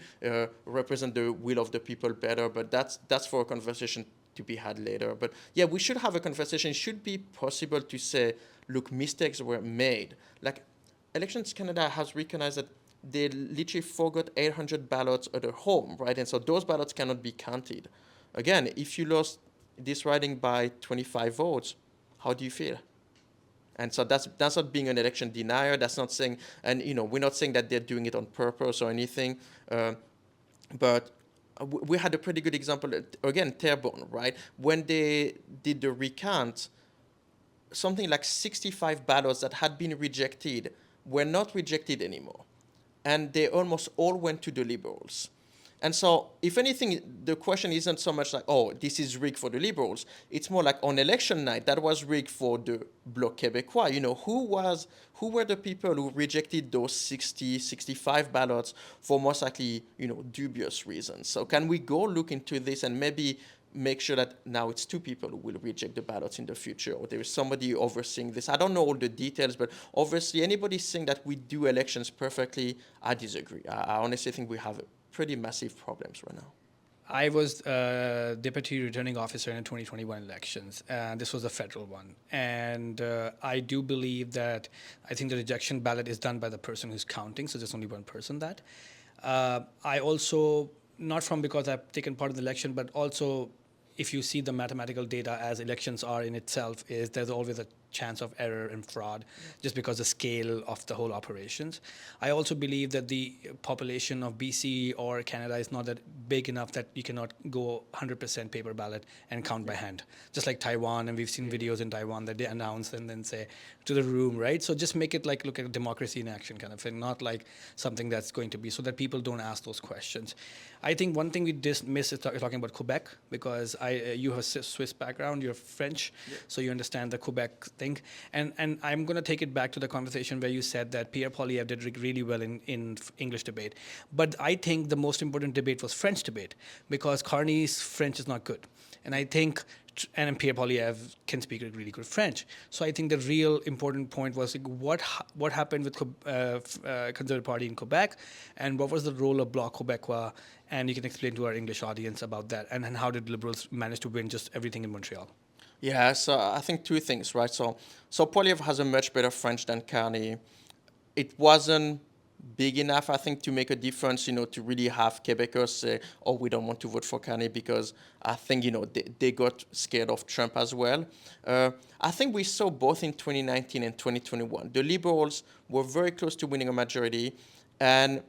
represent the will of the people better. But that's for a conversation to be had later. But yeah, we should have a conversation. It should be possible to say, look, mistakes were made. Like, Elections Canada has recognized that they literally forgot 800 ballots at a home, right? And so those ballots cannot be counted. Again, if you lost this riding by 25 votes, how do you feel? And so that's not being an election denier. That's not saying, and we're not saying that they're doing it on purpose or anything. But we had a pretty good example, again, Terrebonne, right? When they did the recount, something like 65 ballots that had been rejected were not rejected anymore. And they almost all went to the Liberals. And so, if anything, the question isn't so much like, oh, this is rigged for the Liberals. It's more like, on election night, that was rigged for the Bloc Québécois. Who were the people who rejected those 65 ballots for most likely, dubious reasons? So can we go look into this and maybe make sure that now it's two people who will reject the ballots in the future, or there is somebody overseeing this? I don't know all the details, but obviously anybody saying that we do elections perfectly, I disagree. I honestly think we have pretty massive problems right now. I was deputy returning officer in the 2021 elections, and this was a federal one. And I do believe that I think the rejection ballot is done by the person who's counting, so there's only one person that. I also, not from because I've taken part in the election, but also if you see the mathematical data as elections are in itself, is there's always a chance of error and fraud just because the scale of the whole operations. I also believe that the population of BC or Canada is not that big enough that you cannot go 100% paper ballot and count by hand. Just like Taiwan, and we've seen videos in Taiwan that they announce and then say to the room, right? So just make it like, look at democracy in action kind of thing, not like something that's going to be, so that people don't ask those questions. I think one thing we miss is talking about Quebec, because you have a Swiss background, you're French, so you understand the Quebec thing. And I'm going to take it back to the conversation where you said that Pierre Poilievre did really well in English debate. But I think the most important debate was French debate, because Carney's French is not good. And I think, and Pierre Poilievre can speak really good French. So I think the real important point was like, what happened with Conservative Party in Quebec, and what was the role of Bloc Québécois, and you can explain to our English audience about that, and how did Liberals manage to win just everything in Montreal? Yeah, so I think two things, right? So Poilievre has a much better French than Carney. It wasn't big enough, I think, to make a difference, to really have Quebecers say, oh, we don't want to vote for Carney, because I think, they got scared of Trump as well. I think we saw both in 2019 and 2021. The Liberals were very close to winning a majority, and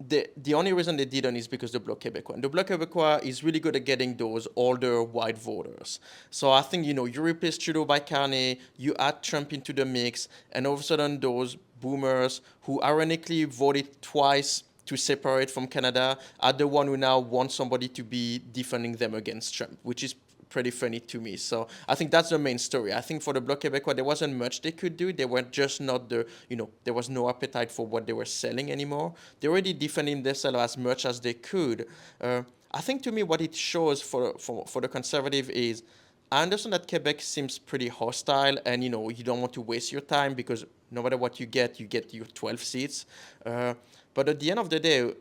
the only reason they didn't is because the Bloc Québécois. And the Bloc Québécois is really good at getting those older white voters. So I think, you replace Trudeau by Carney, you add Trump into the mix, and all of a sudden those boomers who ironically voted twice to separate from Canada are the one who now want somebody to be defending them against Trump, which is pretty funny to me. So I think that's the main story. I think for the Bloc Québécois, there wasn't much they could do. They were just not there was no appetite for what they were selling anymore. They already defending themselves as much as they could. I think to me what it shows for the Conservative is, I understand that Quebec seems pretty hostile and, you don't want to waste your time because no matter what you get your 12 seats. But at the end of the day,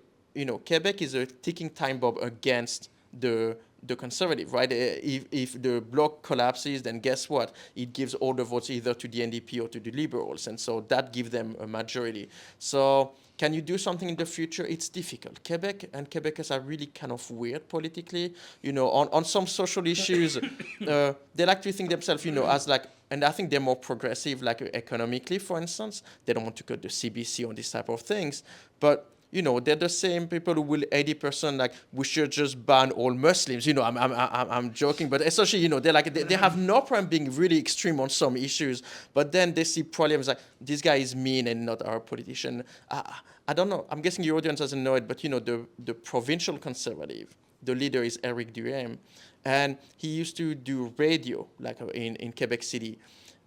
Quebec is a ticking time bomb against the Conservative, right? If the Bloc collapses, then guess what? It gives all the votes either to the NDP or to the Liberals, and so that gives them a majority. So can you do something in the future? It's difficult. Quebec and Quebecers are really kind of weird politically. On some social issues, they like to think themselves, as like, and I think they're more progressive, like economically, for instance. They don't want to cut the CBC on these type of things, but they're the same people who will 80% like we should just ban all Muslims. I'm joking, but essentially, they're like they have no problem being really extreme on some issues, but then they see problems like this guy is mean and not our politician. I don't know. I'm guessing your audience doesn't know it, but the provincial Conservative, the leader is Eric Duhem, and he used to do radio like in Quebec City,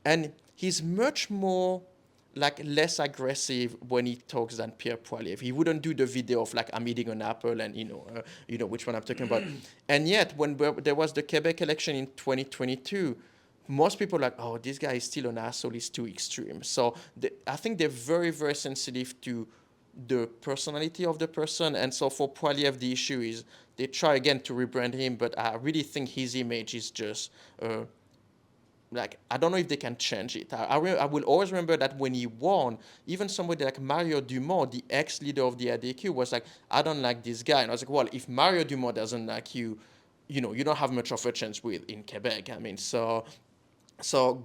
and he's much more like less aggressive when he talks than Pierre Poilievre. He wouldn't do the video of like I'm eating an apple and which one I'm talking about. And yet when there was the Quebec election in 2022, most people are like, oh, this guy is still an asshole, he's too extreme. So I think they're very, very sensitive to the personality of the person. And so for Poilievre, the issue is they try again to rebrand him, but I really think his image is just like, I don't know if they can change it. I will always remember that when he won, even somebody like Mario Dumont, the ex-leader of the ADQ, was like, I don't like this guy. And I was like, well, if Mario Dumont doesn't like you, you don't have much of a chance with in Quebec. I mean, so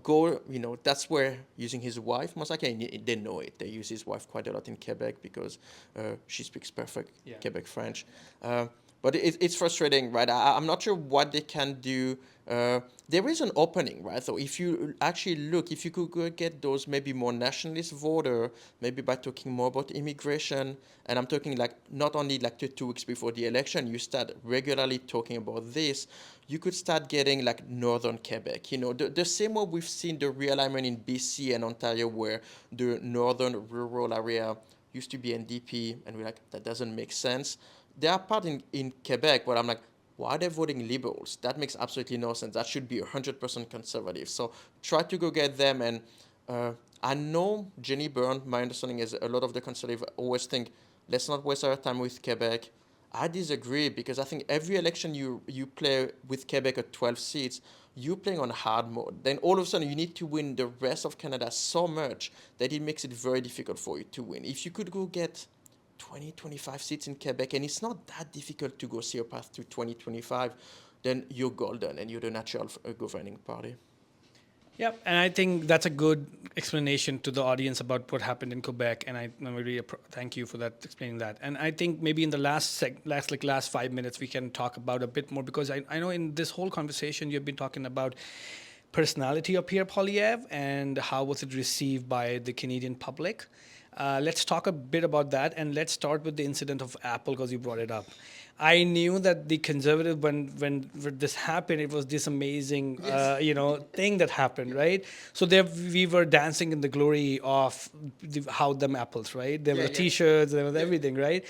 go, that's where using his wife, most likely, they know it. They use his wife quite a lot in Quebec because she speaks perfect Quebec French. But it's frustrating, right? I'm not sure what they can do. There is an opening, right? So if you actually look, if you could get those maybe more nationalist voter, maybe by talking more about immigration, and I'm talking like not only like 2 weeks before the election, you start regularly talking about this, you could start getting like northern Quebec. The same way we've seen the realignment in BC and Ontario where the northern rural area used to be NDP, and we're like, that doesn't make sense. There are parts in Quebec where I'm like, why are they voting Liberals? That makes absolutely no sense. That should be 100% Conservative. So try to go get them. And I know Jenny Byrne, my understanding is a lot of the Conservative always think, let's not waste our time with Quebec. I disagree because I think every election you play with Quebec at 12 seats, you're playing on hard mode. Then all of a sudden you need to win the rest of Canada so much that it makes it very difficult for you to win. If you could go get 20, 25 seats in Quebec, and it's not that difficult to go see a path to 2025, then you're golden and you're the natural governing party. Yeah, and I think that's a good explanation to the audience about what happened in Quebec, and I really thank you for that, explaining that. And I think maybe in the last 5 minutes we can talk about a bit more, because I know in this whole conversation you've been talking about personality of Pierre Poilievre and how was it received by the Canadian public. Let's talk a bit about that, and let's start with the incident of Apple, because you brought it up. I knew that the Conservative, when this happened, it was this amazing, thing that happened, right? So there we were dancing in the glory of how them apples, right? There were T-shirts, there was everything, right?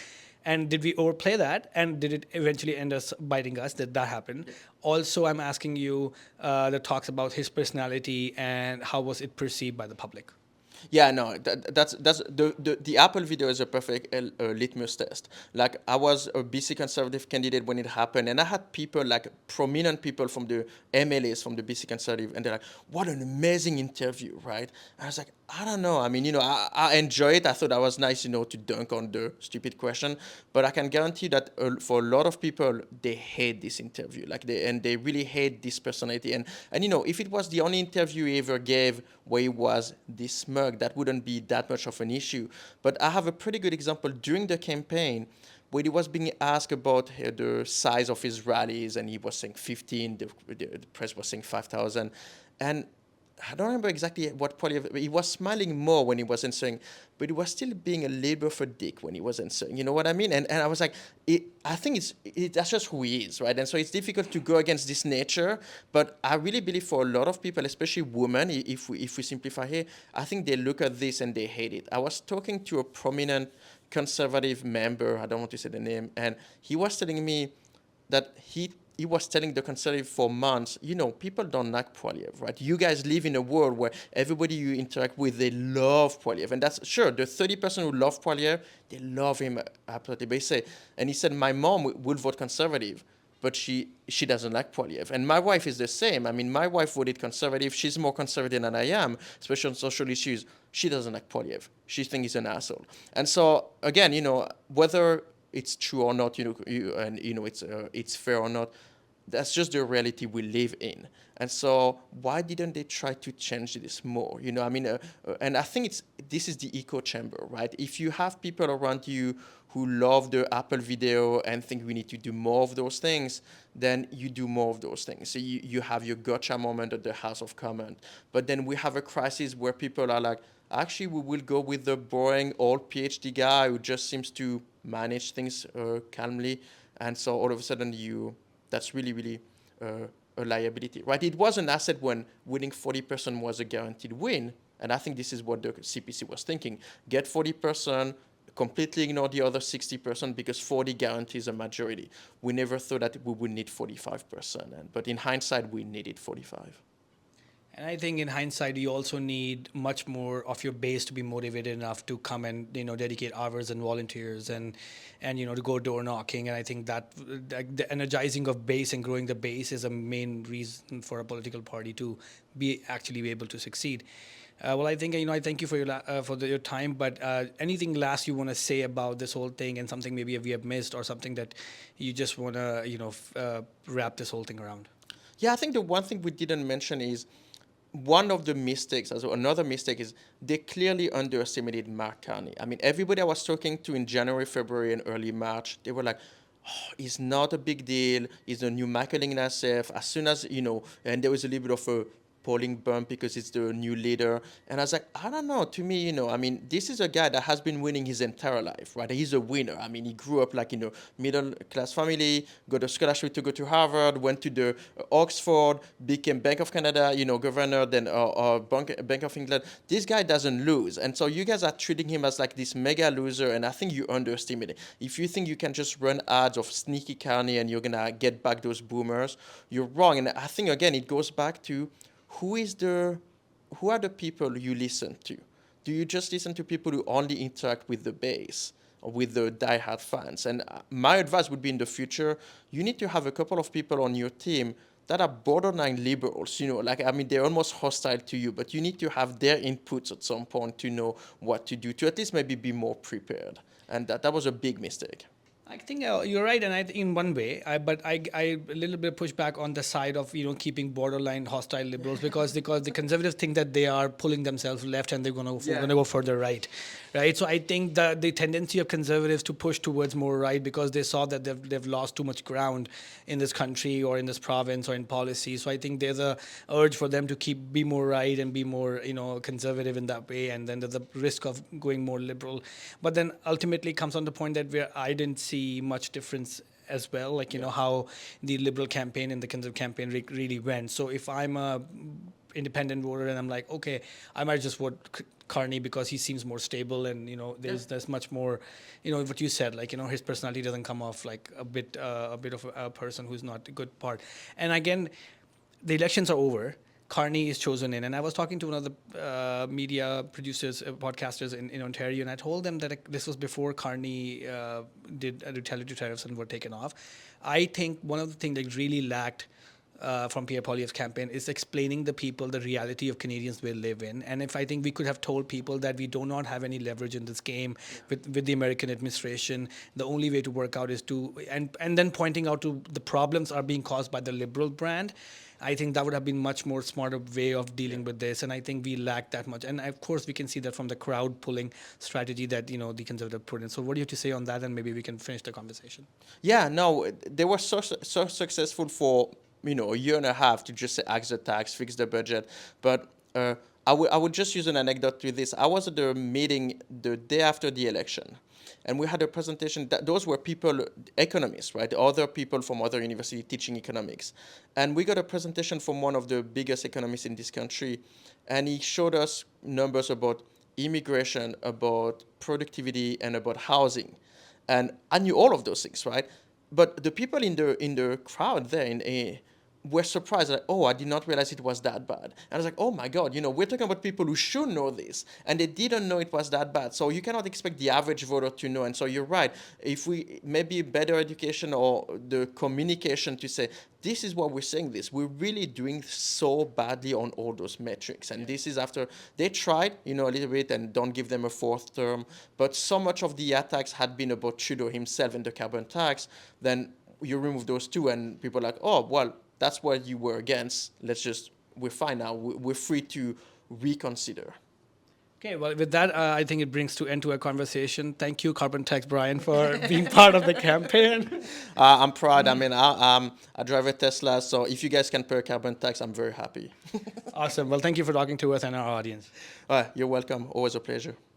And did we overplay that? And did it eventually end us biting us? Did that happen? Yeah. Also, I'm asking you the talks about his personality and how was it perceived by the public? Yeah, no, that's the Apple video is a perfect litmus test. Like, I was a BC Conservative candidate when it happened, and I had people, like prominent people from the MLAs from the BC Conservative, and they're like, what an amazing interview, right? And I was like, I don't know. I mean, I enjoy it. I thought that was nice, to dunk on the stupid question. But I can guarantee that for a lot of people, they hate this interview. They really hate this personality. And if it was the only interview he ever gave where he was this smug, that wouldn't be that much of an issue. But I have a pretty good example during the campaign when he was being asked about the size of his rallies, and he was saying 15, the press was saying 5,000. And I don't remember exactly what Poilievre, but he was smiling more when he was answering, but he was still being a little bit of a dick when he was answering. You know what I mean? And I was like, I think that's just who he is, right? And so it's difficult to go against this nature, but I really believe for a lot of people, especially women, if we simplify here, I think they look at this and they hate it. I was talking to a prominent conservative member, I don't want to say the name, and he was telling me that he was telling the conservative for months, people don't like Poilievre, right? You guys live in a world where everybody you interact with, they love Poilievre. And that's sure, the 30% who love Poilievre, they love him absolutely. But he said, my mom will vote conservative, but she doesn't like Poilievre. And my wife is the same. I mean, my wife voted conservative. She's more conservative than I am, especially on social issues. She doesn't like Poilievre. She thinks he's an asshole. And so, again, whether it's true or not, it's fair or not, that's just the reality we live in. And so why didn't they try to change this more? And I think this is the echo chamber, right? If you have people around you who love the Apple video and think we need to do more of those things, then you do more of those things. So you have your gotcha moment at the House of Commons. But then we have a crisis where people are like, actually, we will go with the boring old PhD guy who just seems to manage things calmly. And so all of a sudden that's really, really a liability, right? It was an asset when winning 40% was a guaranteed win. And I think this is what the CPC was thinking. Get 40%, completely ignore the other 60% because 40 guarantees a majority. We never thought that we would need 45%. But in hindsight, we needed 45. And I think in hindsight, you also need much more of your base to be motivated enough to come and dedicate hours and volunteers and to go door knocking. And I think that the energizing of base and growing the base is a main reason for a political party to be able to succeed. Well, I think I thank you for your time. But anything last you want to say about this whole thing, and something maybe we have missed, or something that you just want to wrap this whole thing around? Yeah, I think the one thing we didn't mention is one of the mistakes, another mistake is they clearly underestimated Mark Carney. I mean, everybody I was talking to in January, February, and early March, they were like, oh, it's not a big deal. He's the new Michael Ignatieff. As soon as, and there was a little bit of a polling bump because it's the new leader. And I was like, I don't know. To me, this is a guy that has been winning his entire life, right? He's a winner. I mean, he grew up like, middle class family, got a scholarship to go to Harvard, went to the Oxford, became Bank of Canada, governor, then Bank of England. This guy doesn't lose. And so you guys are treating him as like this mega loser. And I think you underestimate it. If you think you can just run ads of sneaky Carney and you're going to get back those boomers, you're wrong. And I think, again, it goes back to who are the people you listen to? Do you just listen to people who only interact with the base or with the diehard fans? And my advice would be in the future, you need to have a couple of people on your team that are borderline liberals, they're almost hostile to you, but you need to have their inputs at some point to know what to do, to at least maybe be more prepared. And that was a big mistake. I think you're right, and in one way, but I a little bit push back on the side of keeping borderline hostile liberals because the conservatives think that they are pulling themselves left and they're going to go further right. So I think the tendency of conservatives to push towards more right because they saw that they've lost too much ground in this country or in this province or in policy. So I think there's a urge for them to be more right and be more conservative in that way, and then there's a risk of going more liberal. But then ultimately comes on the point that where I didn't see much difference as well, how the liberal campaign and the conservative campaign really went. So if I'm a independent voter and I'm like, okay, I might just vote Carney because he seems more stable and there's much more, what you said, his personality doesn't come off like a bit of a person who's not a good part. And again, the elections are over. Carney is chosen in. And I was talking to one of the media producers, podcasters in Ontario, and I told them that this was before Carney did retaliatory tariffs and were taken off. I think one of the things that really lacked from Pierre Poilievre's campaign is explaining the people the reality of Canadians will live in. And if I think we could have told people that we do not have any leverage in this game with the American administration, the only way to work out is to, and then pointing out to the problems are being caused by the liberal brand, I think that would have been much more smarter way of dealing with this. And I think we lack that much. And of course, we can see that from the crowd pulling strategy that, the Conservative put in. So what do you have to say on that? And maybe we can finish the conversation. Yeah, no, they were so successful for a year and a half to just say axe the tax, fix the budget. But I would just use an anecdote to this. I was at the meeting the day after the election, and we had a presentation. Those were people, economists, right? Other people from other universities teaching economics. And we got a presentation from one of the biggest economists in this country, and he showed us numbers about immigration, about productivity, and about housing. And I knew all of those things, right? But the people in the crowd there were surprised, like, oh, I did not realize it was that bad. And I was like, oh my God, we're talking about people who should know this, and they didn't know it was that bad. So you cannot expect the average voter to know. And so you're right. If we maybe better education or the communication to say, this is what we're saying this, we're really doing so badly on all those metrics. And this is after they tried, a little bit, and don't give them a fourth term. But so much of the attacks had been about Trudeau himself and the carbon tax, then you remove those two and people are like, oh, well, that's what you were against. We're fine now. We're free to reconsider. Okay, well, with that, I think it brings to end to our conversation. Thank you, Carbon Tax Brian, for being part of the campaign. I'm proud. I mean, I drive a Tesla, so if you guys can pay a carbon tax, I'm very happy. Awesome. Well, thank you for talking to us and our audience. You're welcome. Always a pleasure.